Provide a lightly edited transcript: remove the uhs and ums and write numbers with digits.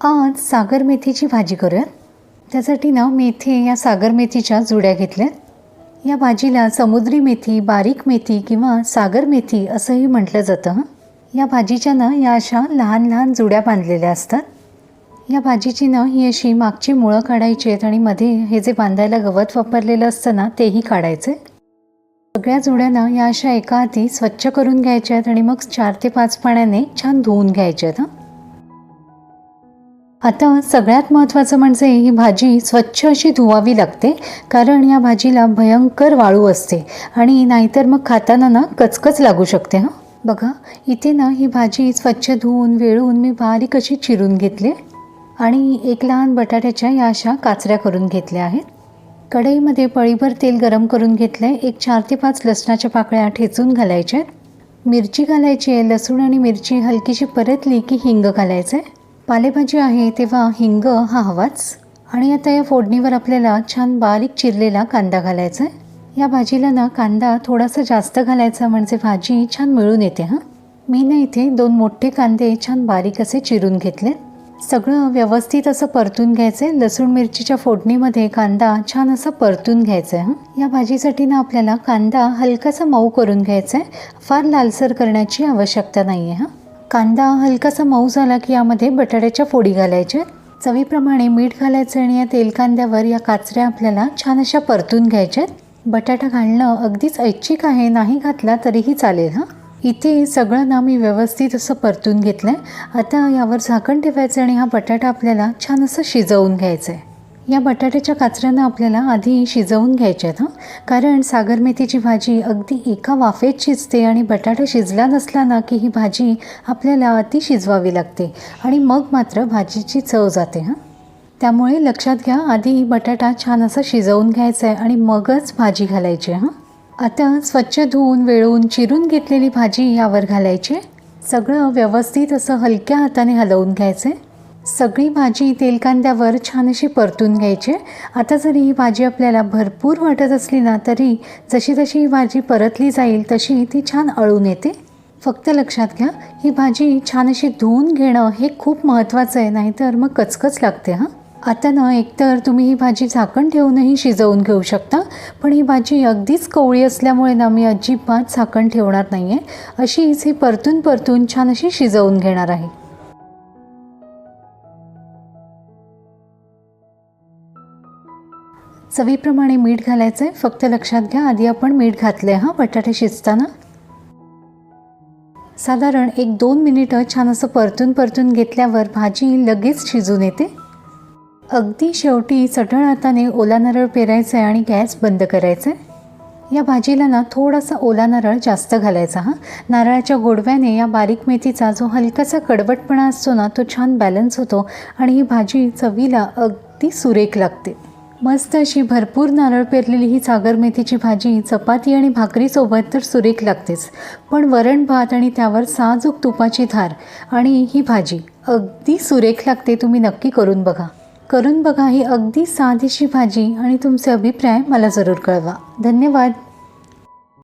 आज सागर मेथीची भाजी करूयात. त्यासाठी ना मेथी या सागर मेथीच्या जुड्या घेतल्यात. या भाजीला समुद्री मेथी, बारीक मेथी किंवा सागर मेथी असंही म्हटलं जातं. या भाजीच्या ना या अशा लहान लहान जुड्या बांधलेल्या असतात. या भाजीची ना ही अशी मागची मुळं काढायची आहेत आणि मध्ये हे जे बांधायला गवत वापरलेलं असतं ना तेही काढायचं. सगळ्या जुड्या या अशा एका हाती स्वच्छ करून घ्यायच्या आहेत आणि मग 4 ते 5 पाण्याने छान धुवून घ्यायच्या आहेत. आता सगळ्यात महत्त्वाचं म्हणजे ही भाजी स्वच्छ अशी धुवावी लागते, कारण या भाजीला भयंकर वाळू असते आणि नाहीतर मग खाताना ना कचकच लागू शकते. बघा इथे ना ही भाजी स्वच्छ धुवून वेळून मी बारीक अशी चिरून घेतली आणि एक लहान बटाट्याच्या या अशा काचऱ्या करून घेतल्या आहेत. कढईमध्ये पळीभर तेल गरम करून घेतलं आहे. एक 4 ते 5 लसणाच्या पाकळ्या ठेचून घालायच्या आहेत. मिरची घालायची आहे. लसूण आणि मिरची हलकीशी परतली की हिंग घालायचं आहे. पालेभाजी आहे तेव्हा हिंग हा हवाच. आणि आता या फोडणीवर आपल्याला छान बारीक चिरलेला कांदा घालायचा आहे. या भाजीला ना कांदा थोडासा जास्त घालायचा, म्हणजे भाजी छान मिळून येते. मी ना इथे 2 मोठे कांदे छान बारीक असे चिरून घेतले. सगळं व्यवस्थित असं परतून घ्यायचं आहे. लसूण मिरचीच्या फोडणीमध्ये कांदा छान असा परतून घ्यायचा आहे. या भाजीसाठी ना आपल्याला कांदा हलकासा मऊ करून घ्यायचा आहे. फार लालसर करण्याची आवश्यकता नाही आहे. कांदा हलकासा मऊ झाला की यामध्ये बटाट्याच्या फोडी घालायच्या. चवीप्रमाणे मीठ घालायचं आणि या तेल कांद्यावर या काचऱ्या आपल्याला छान अशा परतून घ्यायच्यात. बटाटा घालणं अगदीच ऐच्छिक आहे, नाही घातला तरीही चालेल. इथे सगळं ना मी व्यवस्थित असं परतून घेतलं आहे. आता यावर झाकण ठेवायचं आणि हा बटाटा आपल्याला छान असं शिजवून घ्यायचं आहे. या बटाट्याच्या काचऱ्यांना आपल्याला आधी शिजवून घ्यायच्या आहेत. कारण सागर मेथीची भाजी अगदी एका वाफेत शिजते आणि बटाटा शिजला नसला ना की ही भाजी आपल्याला अति शिजवावी लागते आणि मग मात्र भाजीची चव जाते. त्यामुळे लक्षात घ्या, आधी बटाटा छान असा शिजवून घ्यायचा आहे आणि मगच भाजी घालायची. आता स्वच्छ धुवून वेळून चिरून घेतलेली भाजी यावर घालायची. सगळं व्यवस्थित असं हलक्या हाताने हलवून घ्यायचं आहे. सगळी भाजी तेल कांद्यावर छान अशी परतून घ्यायची. आता जरी ही भाजी आपल्याला भरपूर वाटत असली ना तरी जशी जशी ही भाजी परतली जाईल तशी ती छान अळून येते. फक्त लक्षात घ्या, ही भाजी छान अशी धुवून घेणं हे खूप महत्त्वाचं आहे, नाहीतर मग कचकच लागते. आता ना एकतर तुम्ही ही भाजी झाकण ठेवूनही शिजवून घेऊ शकता, पण ही भाजी अगदीच कवळी असल्यामुळे ना मी अजिबात झाकण ठेवणार नाही आहे. अशीच ही परतून परतून छान अशी शिजवून घेणार आहे. चवीप्रमाणे मीठ घालायचं आहे. फक्त लक्षात घ्या, आधी आपण मीठ घातलं आहे बटाटे शिजताना. साधारण 1-2 मिनिटं छान असं परतून घेतल्यावर भाजी लगेच शिजून येते. अगदी शेवटी सढळ हाताने ओला नारळ पेरायचा आहे आणि गॅस बंद करायचा आहे. या भाजीला ना थोडासा ओला नारळ जास्त घालायचा. नारळाच्या गोडव्याने या बारीक मेथीचा जो हलकासा कडवटपणा असतो ना तो छान बॅलन्स होतो आणि ही भाजी चवीला अगदी सुरेख लागते. मस्त अशी भरपूर नारळ पेरलेली ही सागर मेथीची भाजी चपाती आणि भाकरीसोबत तर सुरेख लागतेच, पण वरण भात आणि त्यावर साजूक तुपाची धार आणि ही भाजी अगदी सुरेख लागते. तुम्ही नक्की करून बघा ही अगदी साधीशी भाजी आणि तुमचे अभिप्राय मला जरूर कळवा. धन्यवाद.